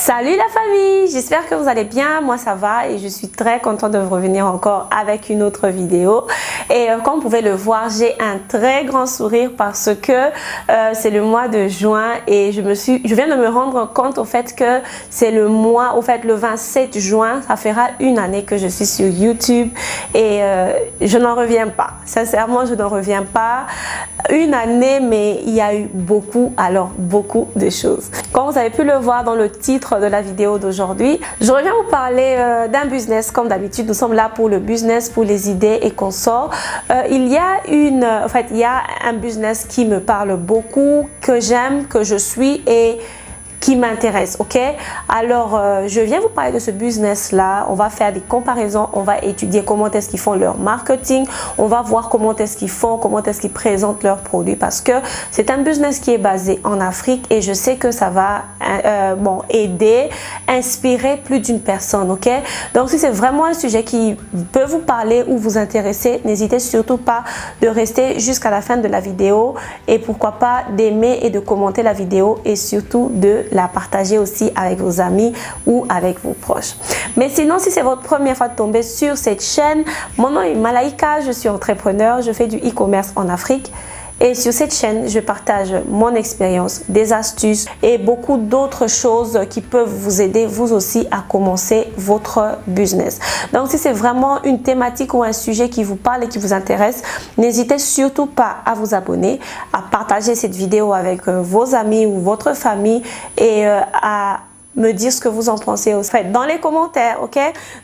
Salut la famille, j'espère que vous allez bien, moi ça va et je suis très contente de revenir encore avec une autre vidéo. Et comme vous pouvez le voir, j'ai un très grand sourire parce que c'est le mois de juin et je viens de me rendre compte au fait que c'est le mois, au fait le 27 juin, ça fera une année que je suis sur YouTube et je n'en reviens pas, sincèrement je n'en reviens pas. Une année, mais il y a eu beaucoup de choses. Comme vous avez pu le voir dans le titre de la vidéo d'aujourd'hui, je reviens vous parler d'un business. Comme d'habitude, nous sommes là pour le business, pour les idées et consorts. Il y a un business qui me parle beaucoup, que j'aime, que je suis et qui m'intéresse, ok? Alors, je viens vous parler de ce business-là. On va faire des comparaisons, on va étudier comment est-ce qu'ils font leur marketing, on va voir comment est-ce qu'ils font, comment est-ce qu'ils présentent leurs produits parce que c'est un business qui est basé en Afrique et je sais que ça va aider, inspirer plus d'une personne, ok? Donc, si c'est vraiment un sujet qui peut vous parler ou vous intéresser, n'hésitez surtout pas de rester jusqu'à la fin de la vidéo et pourquoi pas d'aimer et de commenter la vidéo et surtout de la partager aussi avec vos amis ou avec vos proches. Mais sinon, si c'est votre première fois de tomber sur cette chaîne, mon nom est Malaika, je suis entrepreneur, je fais du e-commerce en Afrique. Et sur cette chaîne, je partage mon expérience, des astuces et beaucoup d'autres choses qui peuvent vous aider vous aussi à commencer votre business. Donc, si c'est vraiment une thématique ou un sujet qui vous parle et qui vous intéresse, n'hésitez surtout pas à vous abonner, à partager cette vidéo avec vos amis ou votre famille et à me dire ce que vous en pensez aussi dans les commentaires, ok?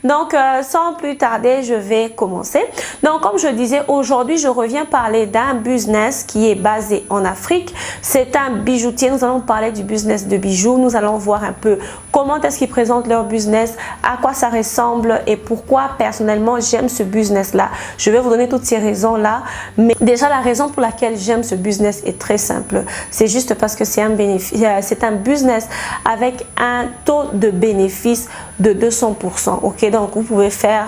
Donc sans plus tarder, je vais commencer. Donc comme je disais, aujourd'hui je reviens parler d'un business qui est basé en Afrique. C'est un bijoutier. Nous allons parler du business de bijoux. Nous allons voir un peu comment est-ce qu'ils présentent leur business, à quoi ça ressemble et pourquoi personnellement j'aime ce business là. Je vais vous donner toutes ces raisons là, mais déjà la raison pour laquelle j'aime ce business est très simple. C'est juste parce que c'est un business avec un taux de bénéfice de 200%, ok? Donc vous pouvez faire,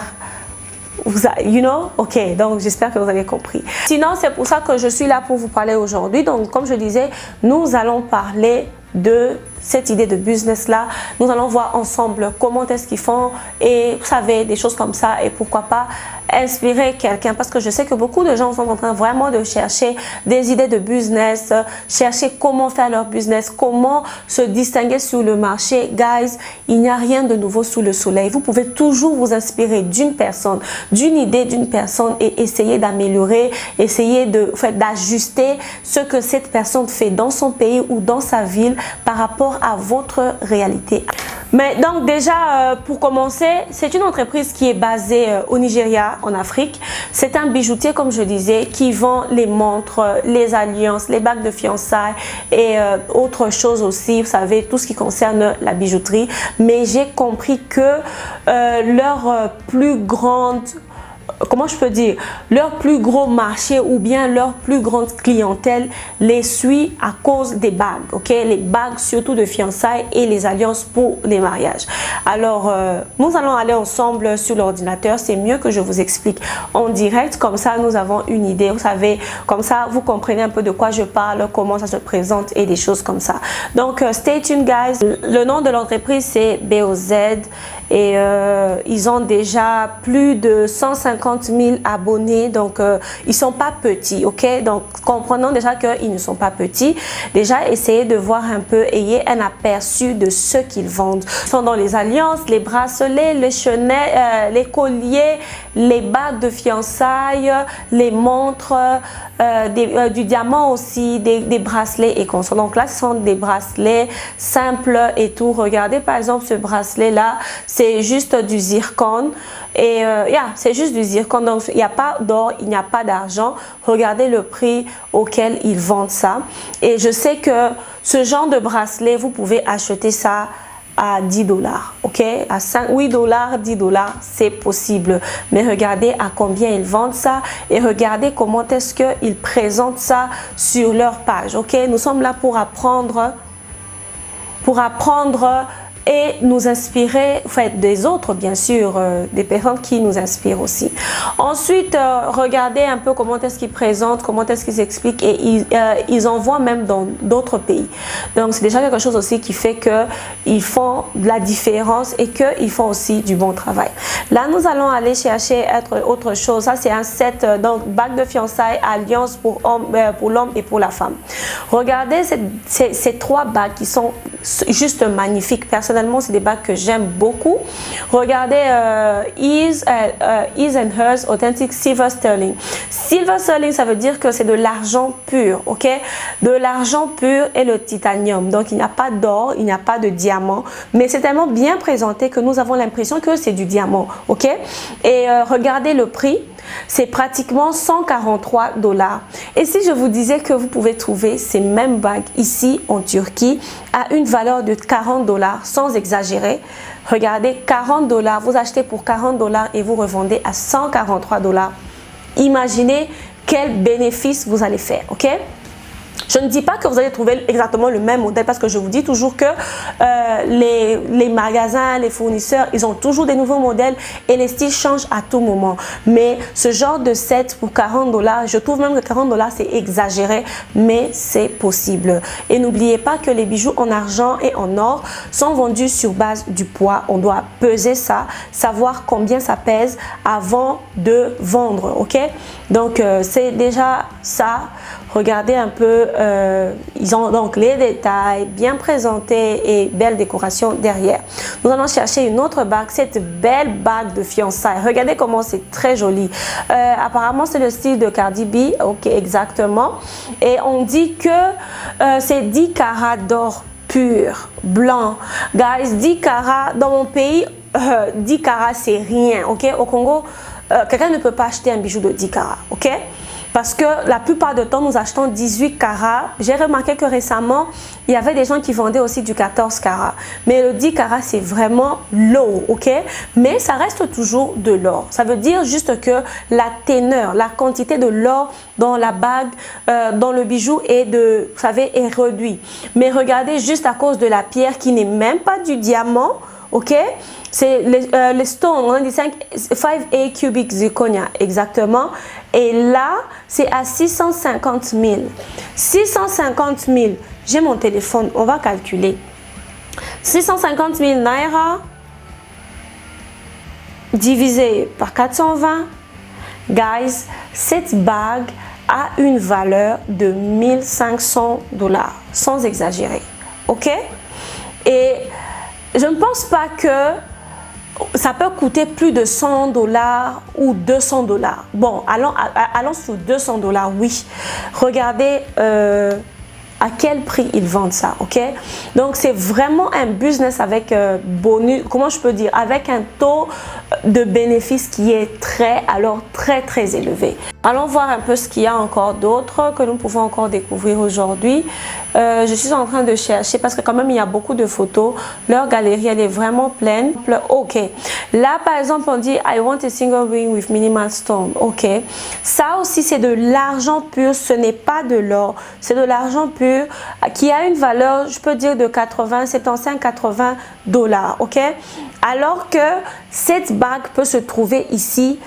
ok? Donc j'espère que vous avez compris. Sinon, c'est pour ça que je suis là pour vous parler aujourd'hui. Donc comme je disais, nous allons parler de cette idée de business là. Nous allons voir ensemble comment est-ce qu'ils font et vous savez, des choses comme ça et pourquoi pas inspirer quelqu'un parce que je sais que beaucoup de gens sont en train vraiment de chercher des idées de business, chercher comment faire leur business, comment se distinguer sur le marché. Guys, il n'y a rien de nouveau sous le soleil. Vous pouvez toujours vous inspirer d'une personne, d'une idée d'une personne et essayer d'améliorer, essayer d'ajuster ce que cette personne fait dans son pays ou dans sa ville par rapport à votre réalité. Mais donc déjà, pour commencer, c'est une entreprise qui est basée au Nigeria, en Afrique. C'est un bijoutier, comme je disais, qui vend les montres, les alliances, les bagues de fiançailles et autre chose aussi, vous savez, tout ce qui concerne la bijouterie. Mais j'ai compris que leur plus grande... Comment je peux dire, leur plus gros marché ou bien leur plus grande clientèle les suit à cause des bagues, ok? Les bagues surtout de fiançailles et les alliances pour les mariages. Alors, nous allons aller ensemble sur l'ordinateur. C'est mieux que je vous explique en direct. Comme ça, nous avons une idée. Vous savez, comme ça, vous comprenez un peu de quoi je parle, comment ça se présente et des choses comme ça. Donc, stay tuned, guys. Le nom de l'entreprise, c'est BOZ et ils ont déjà plus de 150 000 abonnés, donc ils sont pas petits, ok? Donc comprenons déjà qu'ils ne sont pas petits. Déjà essayez de voir un peu, ayez un aperçu de ce qu'ils vendent. Ils sont dans les alliances, les bracelets, les chenets, les colliers, les bagues de fiançailles, les montres, du diamant aussi, des bracelets et consorts. Donc là ce sont des bracelets simples et tout. Regardez par exemple ce bracelet là, c'est juste du zircon et c'est juste du zircon, donc il n'y a pas d'or, il n'y a pas d'argent. Regardez le prix auquel ils vendent ça et je sais que ce genre de bracelet vous pouvez acheter ça à 10 $, ok? À 8 $, 10 $, c'est possible. Mais regardez à combien ils vendent ça et regardez comment est-ce qu'ils présentent ça sur leur page, ok? Nous sommes là pour apprendre et nous inspirer, enfin des autres bien sûr, des personnes qui nous inspirent aussi. Ensuite, regardez un peu comment est-ce qu'ils présentent, comment est-ce qu'ils expliquent, et ils envoient même dans d'autres pays. Donc c'est déjà quelque chose aussi qui fait qu'ils font de la différence et qu'ils font aussi du bon travail. Là, nous allons aller chercher autre chose. Ça, c'est un set, donc bague de fiançailles, alliance pour l'homme et pour la femme. Regardez ces trois bagues qui sont juste magnifiques. Personnellement, c'est des bagues que j'aime beaucoup. Regardez His and Hers Authentic Silver Sterling. Silver Sterling, ça veut dire que c'est de l'argent pur, ok? De l'argent pur et le titanium. Donc, il n'y a pas d'or, il n'y a pas de diamant, mais c'est tellement bien présenté que nous avons l'impression que c'est du diamant, ok? Et regardez le prix. C'est pratiquement 143 $. Et si je vous disais que vous pouvez trouver ces mêmes bagues ici en Turquie à une valeur de 40 $, sans exagérer, regardez, 40 $, vous achetez pour 40 $ et vous revendez à 143 $. Imaginez quel bénéfice vous allez faire, ok? Je ne dis pas que vous allez trouver exactement le même modèle parce que je vous dis toujours que les magasins, les fournisseurs, ils ont toujours des nouveaux modèles et les styles changent à tout moment. Mais ce genre de set pour 40 $, je trouve même que 40 $ c'est exagéré, mais c'est possible. Et n'oubliez pas que les bijoux en argent et en or sont vendus sur base du poids. On doit peser ça, savoir combien ça pèse avant de vendre, ok? Donc, c'est déjà ça. Regardez un peu, ils ont donc les détails bien présentés et belle décoration derrière. Nous allons chercher une autre bague, cette belle bague de fiançailles. Regardez comment c'est très joli. Apparemment, c'est le style de Cardi B, ok, exactement. Et on dit que c'est 10 carats d'or pur, blanc. Guys, 10 carats, dans mon pays, 10 carats, c'est rien, ok? Au Congo, quelqu'un ne peut pas acheter un bijou de 10 carats, ok? Parce que la plupart du temps, nous achetons 18 carats. J'ai remarqué que récemment, il y avait des gens qui vendaient aussi du 14 carats. Mais le 10 carats, c'est vraiment low, ok? Mais ça reste toujours de l'or. Ça veut dire juste que la teneur, la quantité de l'or dans la bague, dans le bijou est vous savez, est réduit. Mais regardez, juste à cause de la pierre qui n'est même pas du diamant, ok? C'est le stone, on dit 5A cubic zirconia, exactement. Et là, c'est à 650 000. 650 000, j'ai mon téléphone, on va calculer. 650 000 naira divisé par 420. Guys, cette bague a une valeur de 1500 $, sans exagérer, ok? Et je ne pense pas que ça peut coûter plus de 100 $ ou 200 $. Bon, allons sur 200 $, oui. Regardez à quel prix ils vendent ça, ok? Donc, c'est vraiment un business avec bonus, comment je peux dire, avec un taux de bénéfice qui est très élevé. Allons voir un peu ce qu'il y a encore d'autres que nous pouvons encore découvrir aujourd'hui. Je suis en train de chercher parce que quand même il y a beaucoup de photos. Leur galerie, elle est vraiment pleine. Ok. Là, par exemple, on dit I want a single ring with minimal stone. Ok. Ça aussi, c'est de l'argent pur. Ce n'est pas de l'or. C'est de l'argent pur qui a une valeur, je peux dire, de 80 $. Ok. Alors que cette bague peut se trouver ici.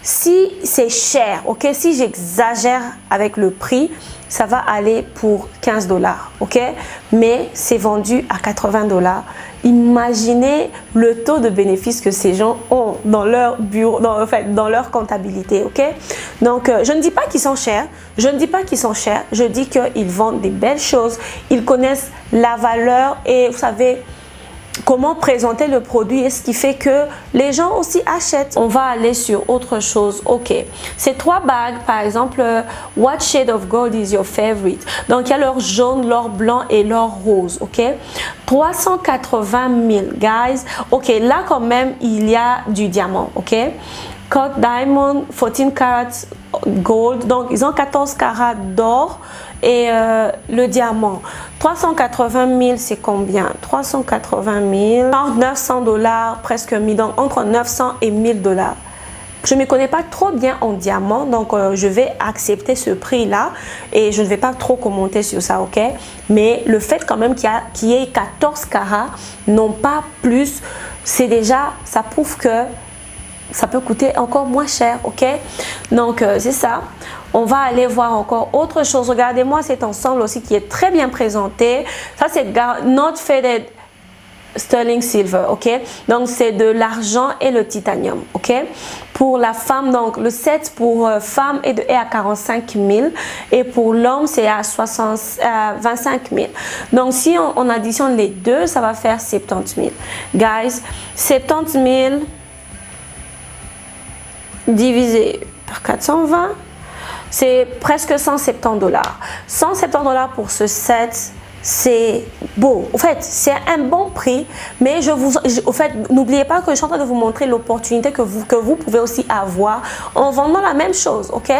Si c'est cher, ok, si j'exagère avec le prix, ça va aller pour 15 $, ok, mais c'est vendu à 80 $. Imaginez le taux de bénéfice que ces gens ont dans leur bureau, dans leur comptabilité, ok. Donc, je ne dis pas qu'ils sont chers, je dis qu'ils vendent des belles choses, ils connaissent la valeur et vous savez comment présenter le produit et ce qui fait que les gens aussi achètent. On va aller sur autre chose. Ok, ces trois bagues, par exemple, what shade of gold is your favorite? Donc il y a l'or jaune, l'or blanc et l'or rose. Ok, 380 000, guys. Ok, là quand même il y a du diamant. Ok, cut diamond, 14 carats gold. Donc ils ont 14 carats d'or. Et le diamant, 380 000, c'est combien? 380 000, 900 $, presque 1000, donc entre 900 et 1000 $. Je ne me connais pas trop bien en diamant, donc je vais accepter ce prix-là et je ne vais pas trop commenter sur ça, ok? Mais le fait quand même qu'il y ait 14 carats, non pas plus, c'est déjà, ça prouve que ça peut coûter encore moins cher, ok? Donc c'est ça. On va aller voir encore autre chose. Regardez-moi cet ensemble aussi qui est très bien présenté. Ça c'est Not Faded Sterling Silver, ok? Donc c'est de l'argent et le titanium, ok? Pour la femme, donc le set pour femme est à 45 000 et pour l'homme c'est à 25 000. Donc si on additionne les deux, ça va faire 70 000. Guys, 70 000 divisé par 420, c'est presque 170 $. 170 $ pour ce set, c'est beau. En fait, c'est un bon prix, mais en fait, n'oubliez pas que je suis en train de vous montrer l'opportunité que vous pouvez aussi avoir en vendant la même chose, ok?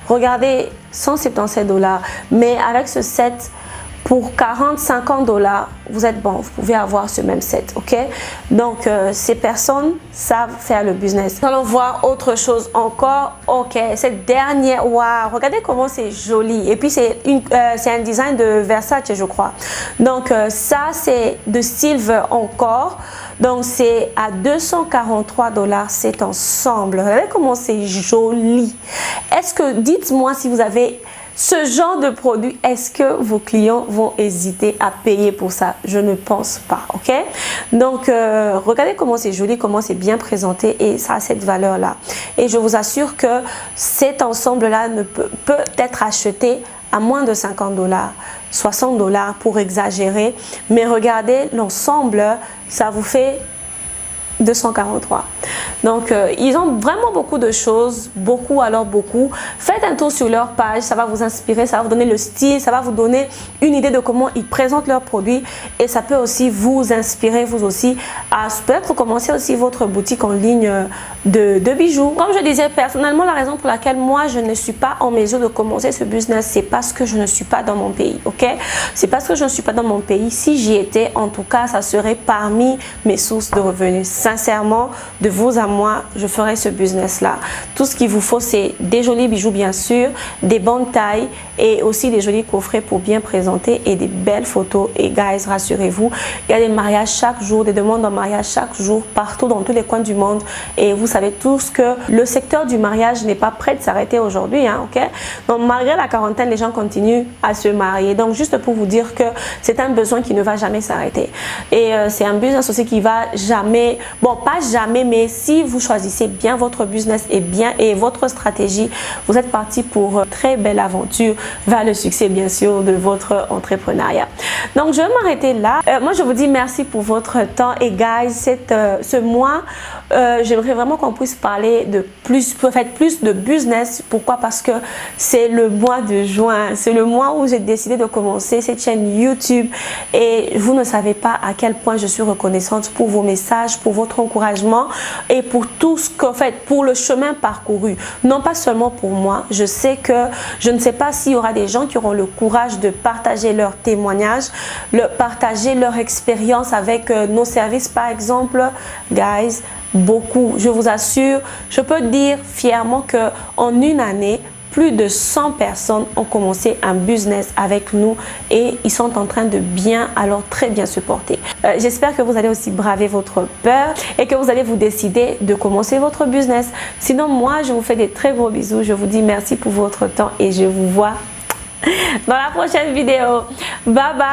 Regardez, 177 $, mais avec ce set, pour 40-50 $, vous êtes bon, vous pouvez avoir ce même set, ok? Donc, ces personnes savent faire le business. Nous allons voir autre chose encore, ok? Cette dernière, waouh, regardez comment c'est joli. Et puis, c'est un design de Versace, je crois. Donc, ça, c'est de Silver encore. Donc, c'est à 243 $ cet ensemble. Regardez comment c'est joli. Est-ce que, dites-moi si vous avez ce genre de produit, est-ce que vos clients vont hésiter à payer pour ça? Je ne pense pas, ok? Donc, regardez comment c'est joli, comment c'est bien présenté et ça a cette valeur-là. Et je vous assure que cet ensemble-là ne peut être acheté à moins de 50 $, 60 $ pour exagérer. Mais regardez l'ensemble, ça vous fait 243. Donc, ils ont vraiment beaucoup de choses, beaucoup, alors beaucoup. Faites un tour sur leur page, ça va vous inspirer, ça va vous donner le style, ça va vous donner une idée de comment ils présentent leurs produits et ça peut aussi vous inspirer, vous aussi, à peut-être commencer aussi votre boutique en ligne de bijoux. Comme je disais, personnellement, la raison pour laquelle moi, je ne suis pas en mesure de commencer ce business, c'est parce que je ne suis pas dans mon pays, ok? C'est parce que je ne suis pas dans mon pays. Si j'y étais, en tout cas, ça serait parmi mes sources de revenus. Sincèrement, de vous à moi, je ferai ce business-là. Tout ce qu'il vous faut, c'est des jolis bijoux, bien sûr, des bonnes tailles et aussi des jolis coffrets pour bien présenter et des belles photos. Et guys, rassurez-vous, il y a des mariages chaque jour, des demandes en mariage chaque jour, partout dans tous les coins du monde. Et vous savez tous que le secteur du mariage n'est pas prêt de s'arrêter aujourd'hui, hein, ok? Donc, malgré la quarantaine, les gens continuent à se marier. Donc, juste pour vous dire que c'est un besoin qui ne va jamais s'arrêter. Et c'est un business aussi qui va jamais, bon, pas jamais, mais si vous choisissez bien votre business et votre stratégie, vous êtes parti pour une très belle aventure vers le succès, bien sûr, de votre entrepreneuriat. Donc, je vais m'arrêter là. Moi, je vous dis merci pour votre temps. Et guys, ce mois, j'aimerais vraiment qu'on puisse parler de plus de business. Pourquoi? Parce que c'est le mois de juin. C'est le mois où j'ai décidé de commencer cette chaîne YouTube. Et vous ne savez pas à quel point je suis reconnaissante pour vos messages, pour votre encouragement et pour tout ce que faites, pour le chemin parcouru. Non pas seulement pour moi. Je sais que je ne sais pas s'il y aura des gens qui auront le courage de partager leurs témoignages, partager leur expérience avec nos services, par exemple. Guys, beaucoup. Je vous assure, je peux dire fièrement que en une année, plus de 100 personnes ont commencé un business avec nous et ils sont en train de très bien se porter. J'espère que vous allez aussi braver votre peur et que vous allez vous décider de commencer votre business. Sinon, moi, je vous fais des très gros bisous. Je vous dis merci pour votre temps et je vous vois dans la prochaine vidéo. Bye bye!